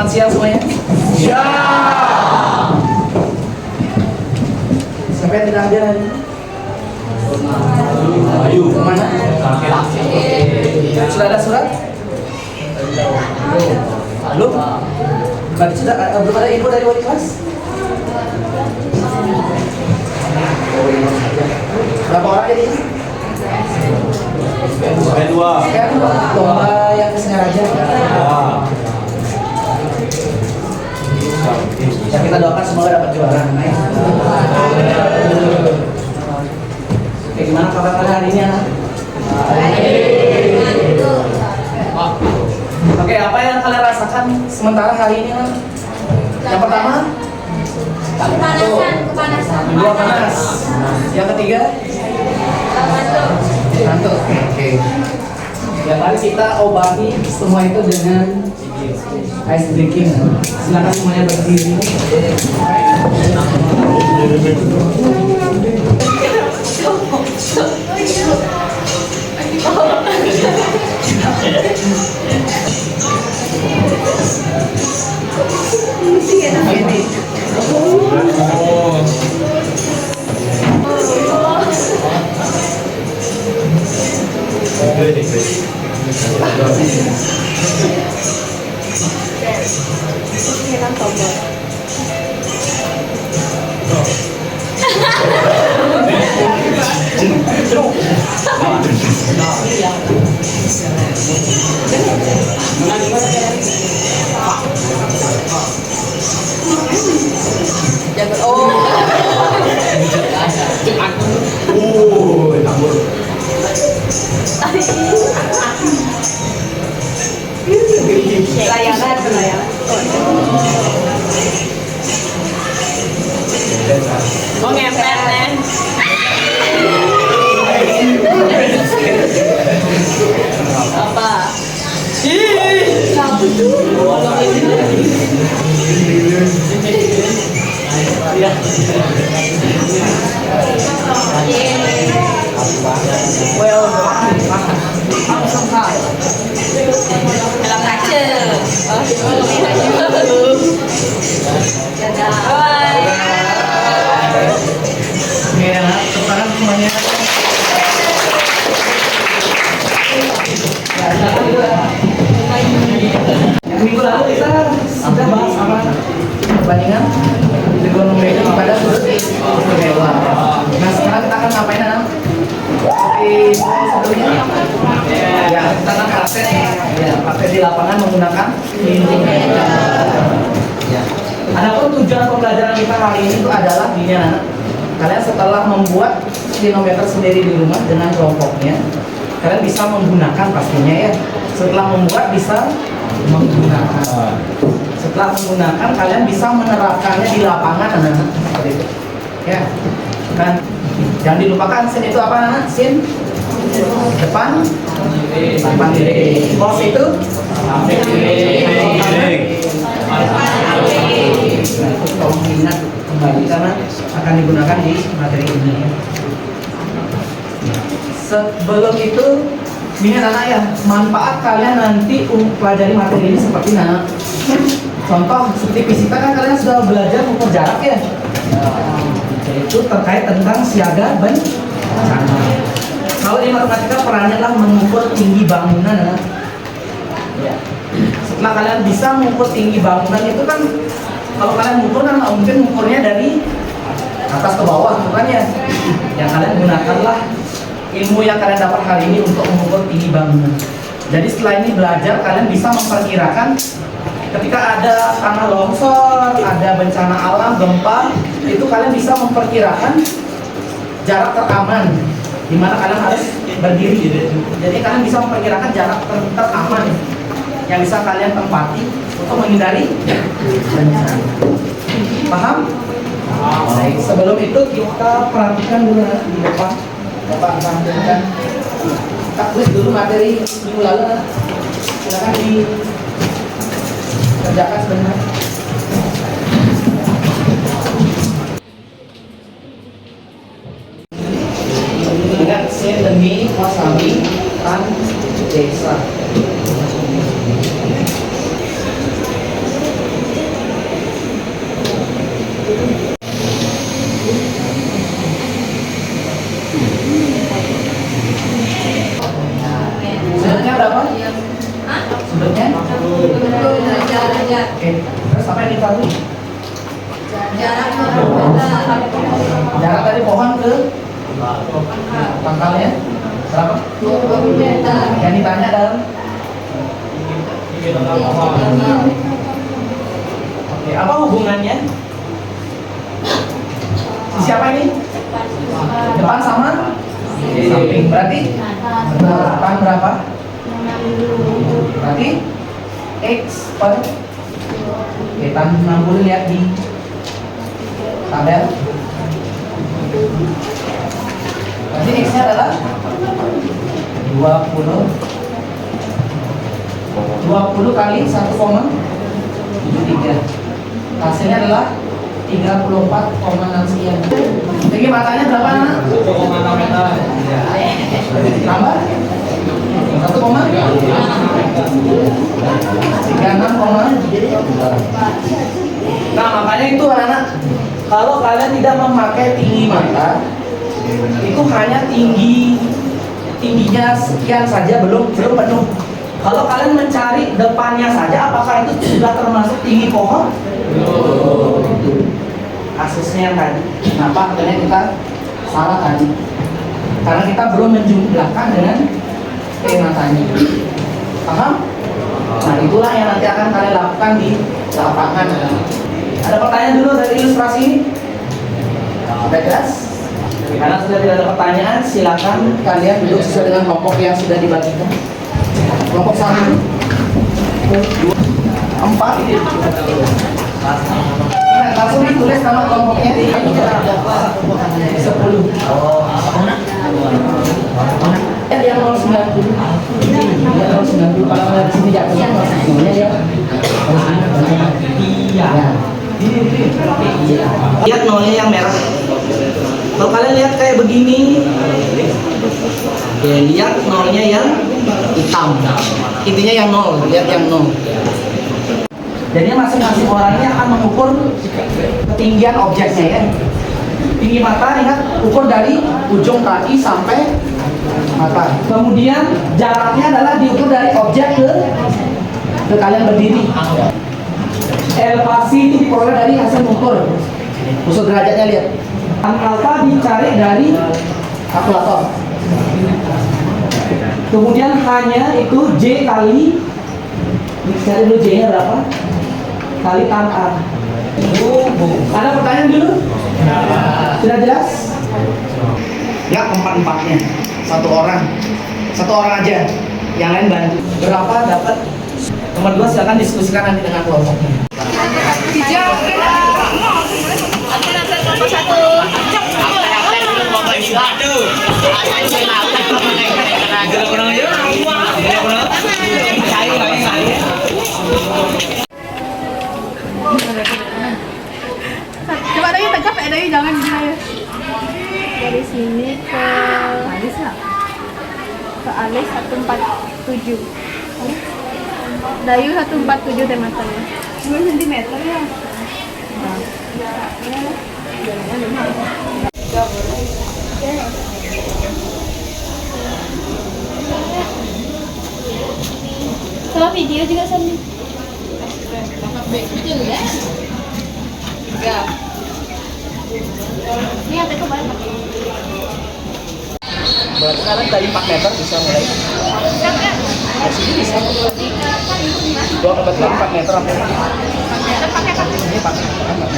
Selamat siang semuanya. Ya. Siapa yang tidak hadir hari ini? Ayo. Kemana? Sudah ada surat? Belum? Belum ada info dari wali kelas? Berapa orang jadi? Kedua. Kan lomba yang kesengaraja. Ya, kita doakan semoga dapat juara. Oke, gimana kabar kalian hari ini, anak? Oke, apa yang kalian rasakan sementara hari ini, anak? Yang pertama? Kepanasan. Dua panas. Yang ketiga? Ngantuk. Oke. Ya, mari kita obati semua itu dengan ice breaking. Silakan semuanya berdiri. Layangan. Oh, ngepet nih. Apa? Well, langsung hal. Dalam kaca. Dadah. Bye. Oke, anak, tepuk tangan semuanya. Ya, silakan dulu ya. Yang minggu lalu kita sudah bahas apa? Perbandingan trigonometri pada sudut hewan. Nah, sekarang kita akan ngapain, anak? Seperti sebelumnya, ya kita akan praktek di lapangan menggunakan ya. Adapun tujuan pembelajaran kita hari ini itu adalah gini, anak. Kalian setelah membuat klinometer sendiri di rumah dengan kelompoknya, kalian bisa menggunakan pastinya ya. Setelah membuat bisa menggunakan. Setelah menggunakan kalian bisa menerapkannya di lapangan, anak-anak. Seperti itu. Ya. Dan jangan dilupakan sin itu apa, anak? Sin depan diri. Cos itu tolong ingat kembali karena akan digunakan di materi ini. Sebelum itu, ini anak ya, manfaat kalian nanti pelajari materi ini seperti mana? Contoh seperti fisika kan kalian sudah belajar mengukur jarak ya. Itu terkait tentang siaga bencana. Kalau di matematika perannya adalah mengukur tinggi bangunan. Ya. Setelah kalian bisa mengukur tinggi bangunan itu kan, kalau kalian mengukur kan mungkin mengukurnya dari atas ke bawah, bukan ya? Yang kalian gunakanlah ilmu yang kalian dapat hari ini untuk mengukur tinggi bangunan. Jadi setelah ini belajar, kalian bisa memperkirakan ketika ada tanah longsor, ada bencana alam, gempa, itu kalian bisa memperkirakan jarak teraman di mana kalian harus berdiri. Jadi kalian bisa memperkirakan jarak teraman yang bisa kalian tempati untuk menghindari bencana. Paham? Baik, sebelum itu kita perhatikan dulu di depan. Bapak tampilkan. Kita kuis dulu materi minggu lalu. Silakan dikerjakan sebentar. Ingat, saya demi wasabi tan desa. Sudutnya berapa? Sudutnya? Oke. Terus apa yang ditaruh? Jarak dari pohon ke pangkalnya berapa? Yang ditanya dalam? Oke, apa hubungannya? Siapa ini? Depan sama? Samping. Berarti depan berapa? Berarti X per kita 60 lihat di tabel. Berarti X nya adalah 20 kali 1,73. Hasilnya adalah 34,6 sekian. Jadi matanya berapa, Nak? 1,6 meter. Tambah 1,36. Nah, makanya itu anak-anak, kalau kalian tidak memakai tinggi mata, itu hanya tingginya sekian saja, belum penuh. Kalau kalian mencari depannya saja, apakah itu sudah termasuk tinggi pohon? Kasusnya yang tadi. Kenapa akhirnya kita salah tadi? Karena kita belum menjumlahkan dengan matanya. Paham? Nah, itulah yang nanti akan kalian lakukan di lapangan. Ada pertanyaan dulu dari ilustrasi ini? Sudah jelas? Karena sudah tidak ada pertanyaan, silakan kalian duduk sesuai dengan kelompok yang sudah dibagikan. Kelompok 1, 2, 4. Langsung ditulis nama kelompoknya di 10. Yang 090. Yang 090 kalau dari sini jatuhnya 090 ya. Iya. Lihat nolnya yang merah. Kalau kalian lihat kayak begini, oke, lihat nolnya yang hitam. Intinya yang 0, lihat yang 0. Jadi masing-masing orang ini akan mengukur ketinggian objeknya ya. Tinggi mata, ingat, ukur dari ujung kaki sampai mata. Kemudian jaraknya adalah diukur dari objek ke kalian berdiri. Elevasi itu diperoleh dari hasil mengukur. Usul derajatnya lihat. Alfa dicari dari kalkulator. Kemudian hanya itu J kali, cari dulu J nya berapa? Kali tan A. Ada pertanyaan dulu? Sudah jelas? Ya, empat-empatnya. Satu orang aja. Yang lain bantu. Berapa dapat? Nomor 2 silakan diskusikan nanti dengan kelompoknya. Coba dari tegap ya, dari jangan gini. Dari sini ke alis ya? Ke alis 147. Dayu 147 deh matanya. 2 cm ya. Kalau video juga sambil. Kecil ya? Enggak. Ini ada kembali. Berarti sekarang dari 4 meter bisa mulai. Dari sini bisa. Dua kebetulan 4 meter sampai ini. 4 meter pakai apa? Ini pakai 4 meter.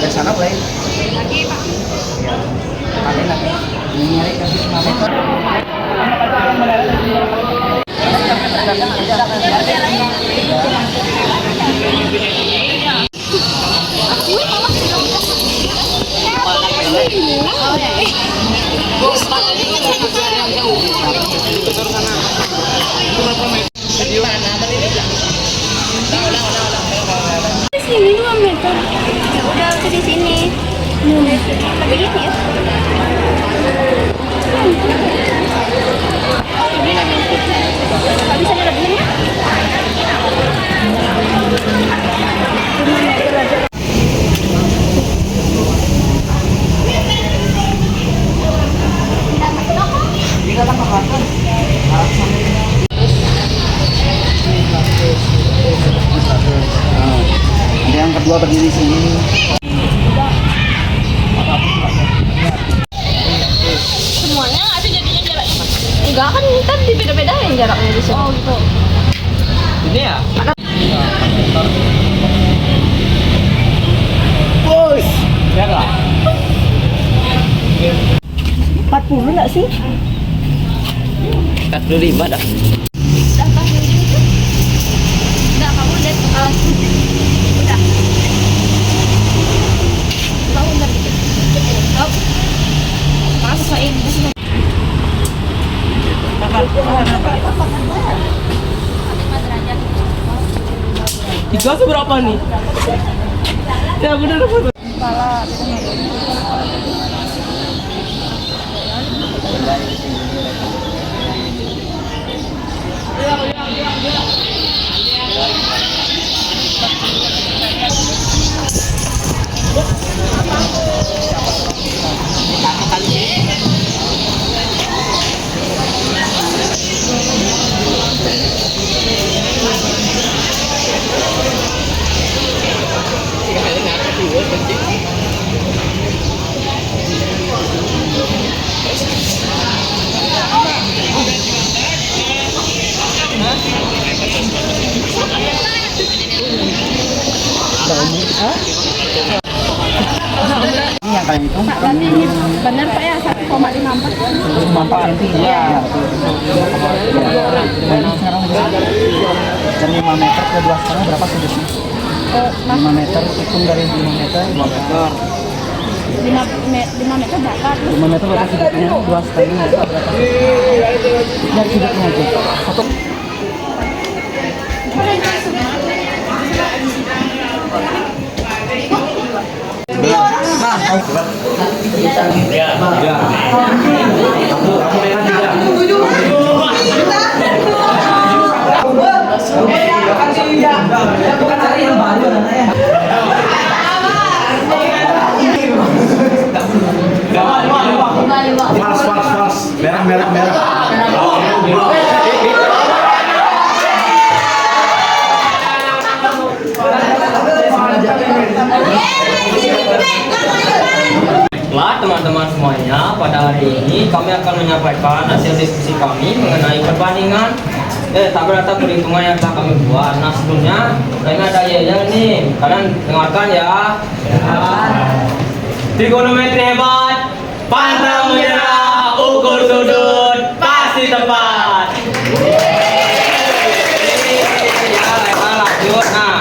Dari sana mulai. Lagi Pak. Ya. Pakai lagi. Ini nyari ke 5 meter. Sini 2 meter. Ya udah aku di sini. Begini ya. Nggak bisa dilebihin ya? berdua berdiri sini. Semuanya ada jadinya jaraknya. Enggak kan kita dibeda-bedain jaraknya di sini. Oh gitu. Ini ya? Bos! Ya nggak? 40 enggak sih? 45 dah. Udah kasih itu. Udah kamu udah udah. Kamu udah bikin. Stop. Masukin di sini. Tiga seberapa nih? Ya bener bener. Kepala Ini yang kalian hitung? berarti ini benar Pak ya 1,54. Mampak nanti ya. Ini sekarang dari 5 meter ke 2,5 berapa sudutnya? 5 meter hitung dari 5 meter 2 meter. 5 meter berapa? 5 meter berapa sudutnya? 2,5 meter berapa? Dari sudutnya aja. Satu. Fals. Merah. Baiklah teman-teman semuanya, pada hari ini kami akan menyampaikan hasil diskusi kami mengenai perbandingan tabel perhitungan yang telah kami buat. Nah sebelumnya ini ada Yaya nih, kalian dengarkan ya. Trigonometri hebat, pantang menyerah, ukur sudut pasti tepat. Lanjut. Nah,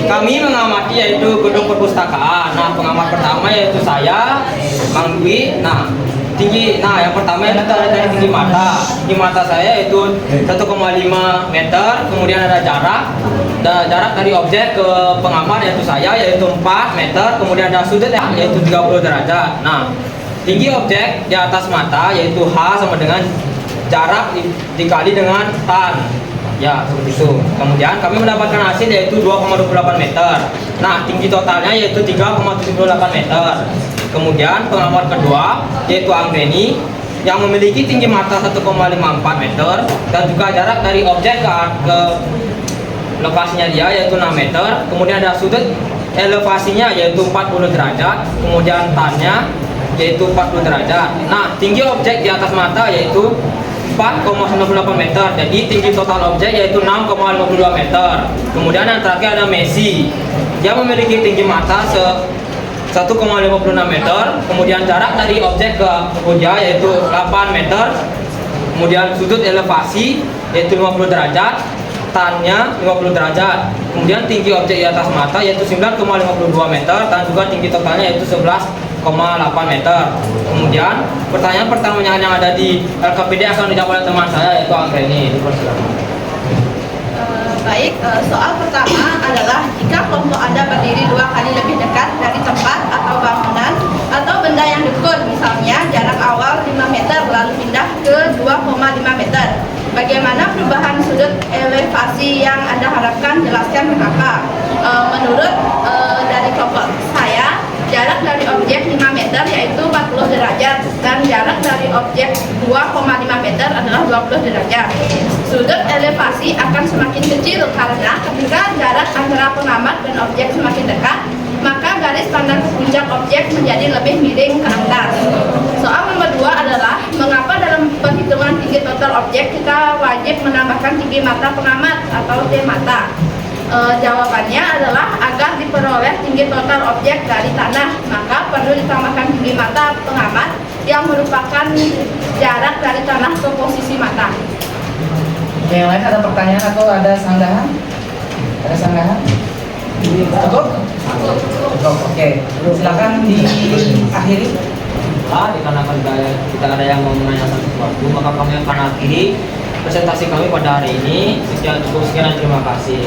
kami mengamati yaitu gedung perpustakaan. Nah, pengamat pertama yaitu saya, Mang Dwi. Nah, yang pertama itu ada dari tinggi mata. Tinggi mata saya yaitu 1,5 meter. Kemudian ada jarak dari objek ke pengamat yaitu saya yaitu 4 meter. Kemudian ada sudut yaitu 30 derajat. Nah, tinggi objek di atas mata yaitu H sama dengan jarak dikali dengan tan. Ya, seperti itu. Kemudian kami mendapatkan hasil yaitu 2,28 meter. Nah, tinggi totalnya yaitu 3,78 meter. Kemudian pengamat kedua yaitu Anggreni yang memiliki tinggi mata 1,54 meter dan juga jarak dari objek ke lokasinya dia yaitu 6 meter. Kemudian ada sudut elevasinya yaitu 40 derajat. Kemudian tannya yaitu 40 derajat. Nah, tinggi objek di atas mata yaitu 4,98 meter. Jadi tinggi total objek yaitu 6,52 meter. Kemudian yang terakhir ada Messi yang memiliki tinggi mata 1,56 meter. Kemudian jarak dari objek ke dia yaitu 8 meter. Kemudian sudut elevasi yaitu 50 derajat, tannya 50 derajat. Kemudian tinggi objek di atas mata yaitu 9,52 meter dan juga tinggi totalnya yaitu 11,8 meter. Kemudian pertanyaan pertamanya yang ada di LKPD akan dijawab oleh teman saya yaitu Anggreni. Baik, soal pertama adalah jika kelompok Anda berdiri 2 kali lebih dekat dari tempat atau bangunan atau benda yang diukur, misalnya jarak awal 5 meter lalu pindah ke 2,5 meter. Bagaimana perubahan sudut elevasi yang Anda harapkan? Jelaskan mengapa. Menurut dari kelompok saya, jarak dari objek 5 meter meter yaitu 40 derajat dan jarak dari objek 2,5 meter adalah 20 derajat. Sudut elevasi akan semakin kecil karena ketika jarak antara pengamat dan objek semakin dekat, maka garis pandang puncak objek menjadi lebih miring ke atas. Soal nomor 2 adalah mengapa dalam perhitungan tinggi total objek kita wajib menambahkan tinggi mata pengamat atau T mata. Jawabannya adalah agar diperoleh tinggi total objek dari tanah, maka perlu ditambahkan tinggi mata pengamat yang merupakan jarak dari tanah ke posisi mata. Oke, yang lain ada pertanyaan atau ada sanggahan? Ada sanggahan? Cukup? Cukup, oke. Silakan diakhiri. Dikarenakan kita ada yang mau menanyakan sesuatu, maka kami akan akhiri presentasi kami pada hari ini. Sekian dan terima kasih.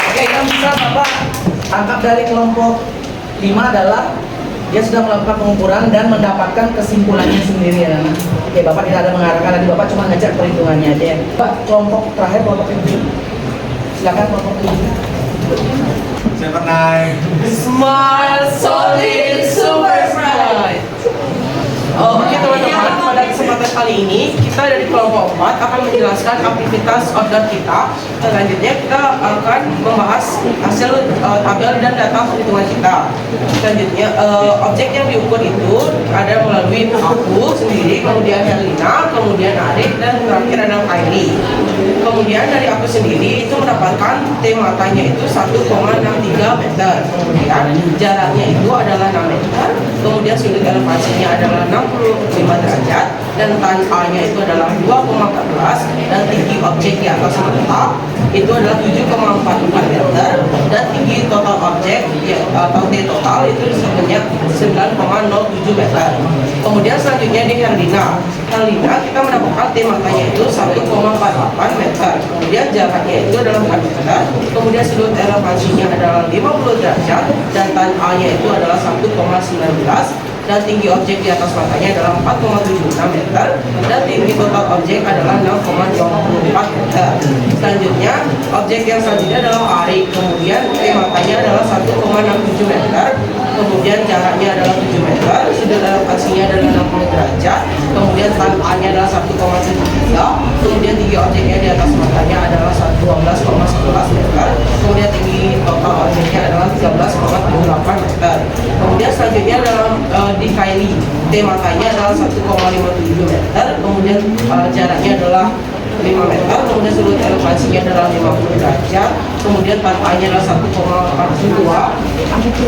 Oke, yang bisa Bapak tangkap dari kelompok 5 adalah dia sudah melakukan pengukuran dan mendapatkan kesimpulannya sendiri ya, Nana. Oke, Bapak tidak ada mengarahkan lagi, Bapak cuma ngajak perhitungannya aja ya. Pak, kelompok terakhir, kelompok 7. Silakan kelompok 7. Saya pernah Smile solid super bright. Oke teman-teman, pada kesempatan kali ini kita dari kelompok 4 akan menjelaskan aktivitas outdoor kita. Selanjutnya kita akan membahas hasil tabel dan data perhitungan kita. Selanjutnya objek yang diukur itu ada melalui aku sendiri, kemudian Herlina, kemudian Arif, dan terakhir ada Kylie. Kemudian dari aku sendiri itu mendapatkan T matanya itu 1,63 meter. Kemudian jaraknya itu adalah 6 meter. Kemudian sudut elevasinya adalah 65 derajat dan tan A-nya itu adalah 2,14 dan tinggi objek di atas mata itu adalah 7,44 meter dan tinggi total objek atau T total itu sebanyak 9,07 meter. Kemudian selanjutnya di Herlina kita mendapatkan T matanya itu 1,48 meter. Kemudian jaraknya itu adalah 4 meter. Kemudian sudut elevasinya adalah 50 derajat dan tan A-nya itu adalah 1,19 dan tinggi objek di atas matanya adalah 4,76 meter dan tinggi total objek adalah 6,24 meter. Selanjutnya objek yang selanjutnya adalah Ari, kemudian T matanya adalah 1,67 meter, kemudian jaraknya adalah 7 meter, sudut elevasinya adalah 60 derajat, kemudian tan A-nya adalah 1,73, kemudian tinggi objeknya di atas matanya adalah 12,11 meter, kemudian tinggi total objeknya adalah 13,78 meter. Kemudian selanjutnya dalam di Kylie, T matanya adalah 1,57 meter, kemudian jaraknya adalah 5 meter, kemudian sudut elevasinya adalah 50 derajat, kemudian tan A-nya adalah 1,42,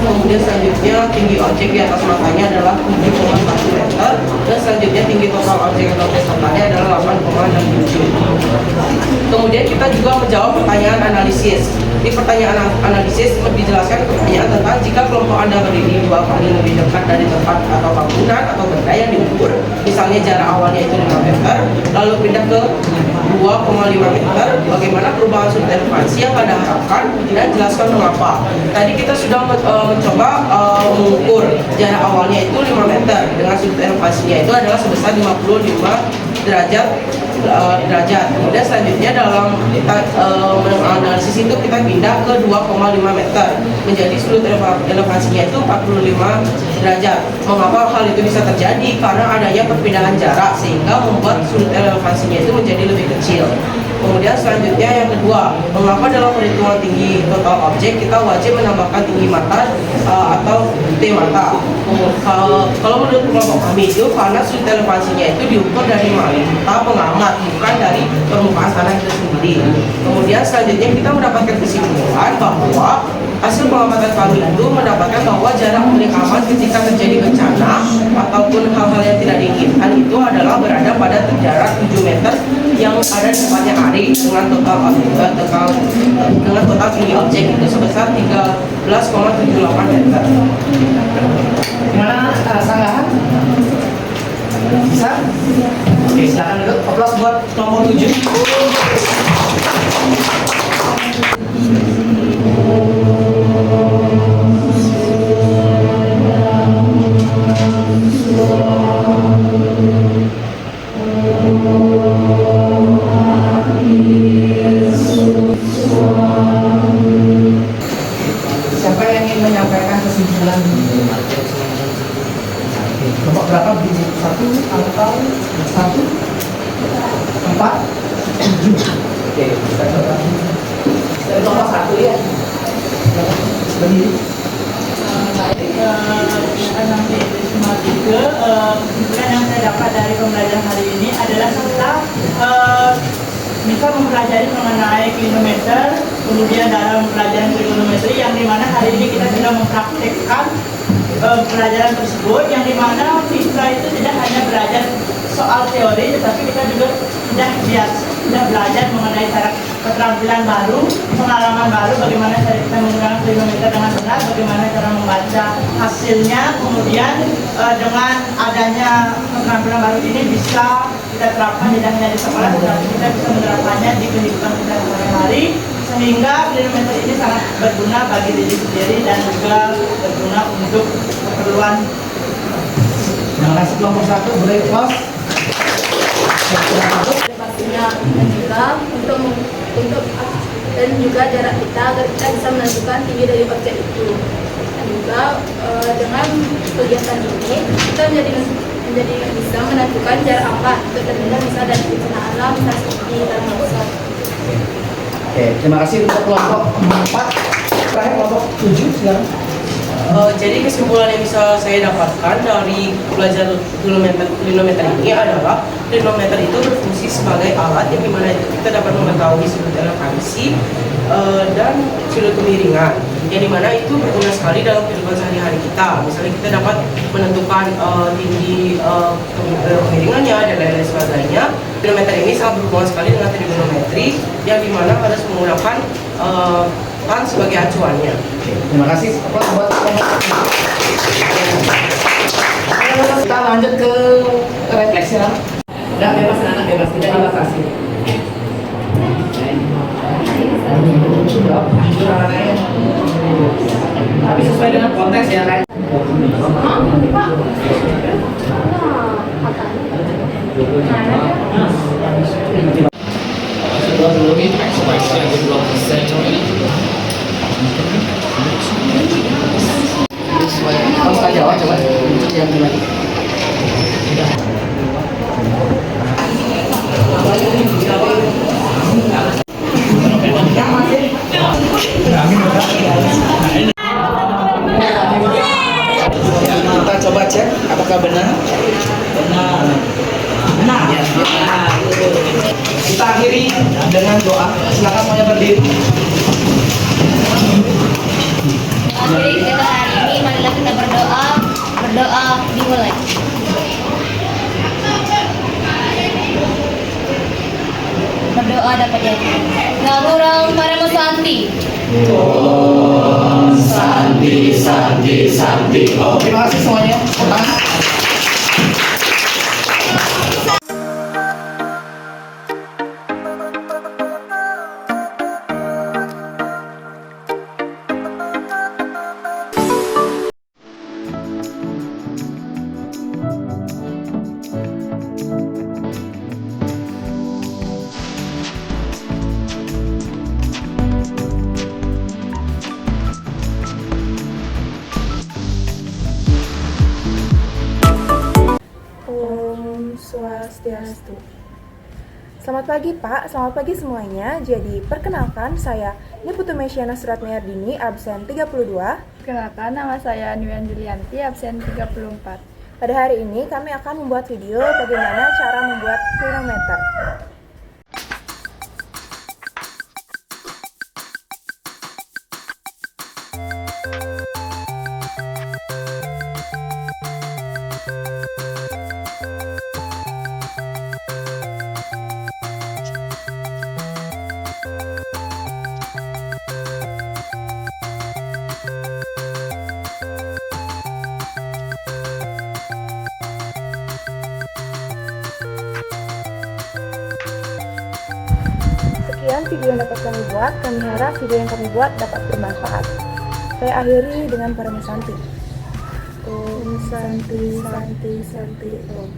kemudian selanjutnya tinggi objek di atas matanya adalah 7,1 meter, dan selanjutnya tinggi total objek atau T totalnya adalah 8,67. Kemudian kita juga menjawab pertanyaan analisis. Di pertanyaan analisis dijelaskan pertanyaan tentang jika kelompok Anda berdiri 2 kali lebih dekat dari tempat atau bangunan atau benda yang diukur, misalnya jarak awalnya itu 5 meter, lalu pindah ke 2,5 meter, bagaimana perubahan sudut elevasi yang Anda harapkan dan jelaskan mengapa. Tadi kita sudah mencoba mengukur jarak awalnya itu 5 meter dengan sudut elevasinya itu adalah sebesar 55 derajat. Kemudian selanjutnya dalam kita menganalisis itu kita pindah ke 2,5 meter menjadi sudut elevasinya itu 45 derajat. Mengapa hal itu bisa terjadi? Karena adanya perpindahan jarak sehingga membuat sudut elevasinya itu menjadi lebih kecil. Kemudian selanjutnya yang kedua, mengapa dalam perhitungan tinggi total objek kita wajib menambahkan tinggi mata atau T mata? Kalau menurut kelompok kami itu karena sudut elevasinya itu diukur dari mata pengamat, bukan dari permukaan tanah itu sendiri. Kemudian selanjutnya kita mendapatkan kesimpulan bahwa hasil pengamatan kami itu mendapatkan bahwa jarak milik aman ketika terjadi bencana ataupun hal-hal yang tidak diinginkan itu adalah berada pada jarak 7 meter yang ada di tempatnya Ari dengan total tinggi objek itu sebesar 13,78 meter. Gimana sanggahan? Bisa? Oke, silakan dulu. Aplaus buat kelompok 7. Siapa yang ingin Oke, kita coba. Dari nomor 1 ya. Berdiri. Nanti semua tiga kesimpulan yang saya dapat dari pembelajaran hari ini adalah kita bisa mempelajari mengenai kilometer, kemudian dalam pelajaran trigonometri yang dimana hari ini kita sudah mempraktekkan pelajaran tersebut, yang dimana kita itu tidak hanya belajar soal teori, tetapi kita juga sudah belajar mengenai cara keterampilan baru, pengalaman baru, bagaimana cara kita menggunakan trigonometer dengan benar, bagaimana cara membaca hasilnya, kemudian dengan adanya keterampilan baru ini bisa kita terapkan tidak hanya di sekolah, tetapi kita bisa menerapkannya di kehidupan kita sehari-hari, sehingga trigonometer ini sangat berguna bagi diri sendiri dan juga berguna untuk keperluan. Terima kasih kelompok 1, boleh close. pastinya dan juga jarak kita agar kita bisa menentukan tinggi dari objek itu. Dan juga dengan kegiatan ini kita menjadi bisa menentukan jarak aman untuk terhindar misal dari bencana alam, misal seperti tanah longsor. Oke, terima kasih untuk kelompok 4. Terakhir kelompok 7 sekarang. Jadi kesimpulan yang bisa saya dapatkan dari belajar trigonometer ini adalah trigonometer itu berfungsi sebagai alat yang dimana kita dapat mengetahui sudut elevasi dan sudut kemiringan, yang dimana itu berguna sekali dalam kehidupan sehari-hari kita. Misalnya kita dapat menentukan tinggi kemiringannya dan lain-lain sebagainya. Trigonometer ini sangat berhubungan sekali dengan trigonometri, yang dimana harus menggunakan pan sebagai acuannya. Terima kasih buat kita lanjut ke refleksi lah. Udah bebas, anak bebas, tidak dibatasi. Tapi sesuai dengan konteks ya kan. Kamu tak jawab coba yang gimana? Kita coba cek apakah benar. Benar. Kita akhiri dengan doa. Silakan semuanya berdiri. Akhiri kita hari ini, marilah kita berdoa dimulai. Berdoa dapat jadi. Ngagurang Paramo Santi. Terima kasih semuanya. Swastiastu. Selamat pagi Pak, selamat pagi semuanya. Jadi perkenalkan saya Niputu Mesyana Suratmayardini, absen 32. Perkenalkan, nama saya Niwen Julianti, absen 34. Pada hari ini kami akan membuat video bagaimana cara membuat trigonometer. Sekian video yang dapat kami buat. Kami harap video yang kami buat dapat bermanfaat. Saya akhiri dengan Paramo Santi. Om Santi Santi Santi Om.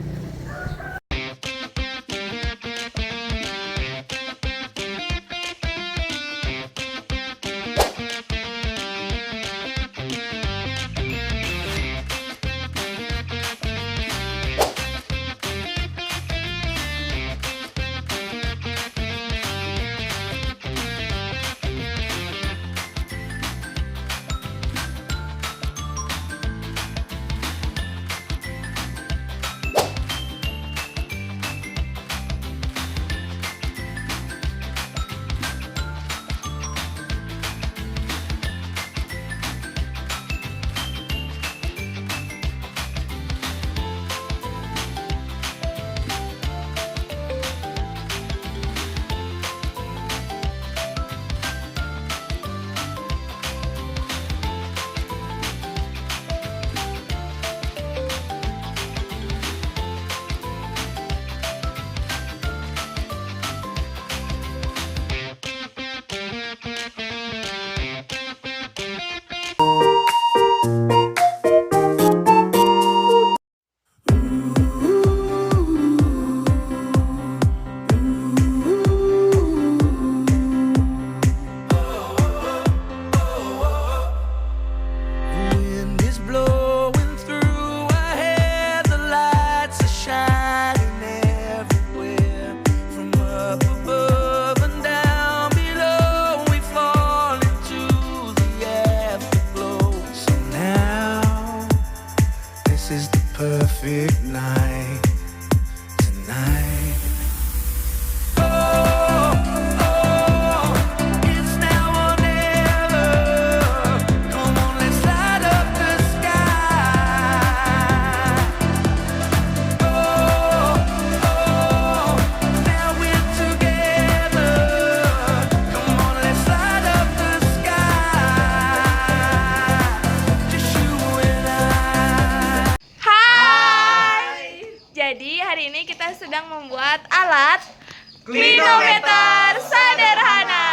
Trigonometer sederhana.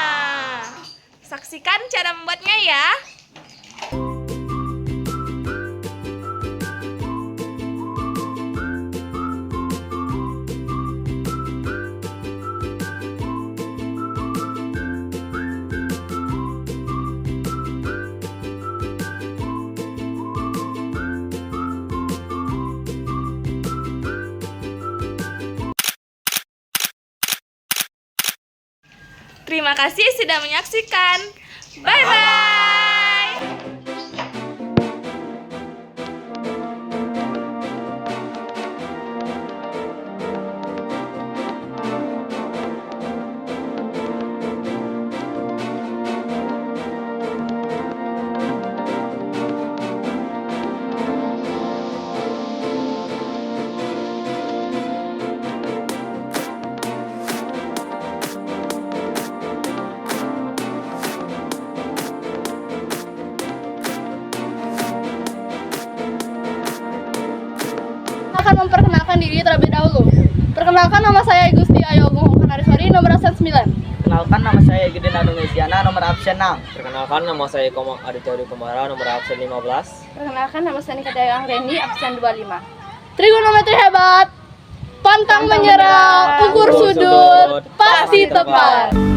Saksikan cara membuatnya ya. Terima kasih sudah menyaksikan. Bye-bye. Akan memperkenalkan diri terlebih dahulu. Perkenalkan, nama saya Gusti Ayogung Kanariswari, nomor absen 9. Kenalkan, nama saya Gede Nadung Esiana, nomor absen 6. Perkenalkan, nama saya Komang Aditya Kumara, nomor absen 15. Perkenalkan, nama saya Nika Dayang Reni, absen 25. Trigonometri hebat, pantang menyerah, ukur sudut, pasti tepat.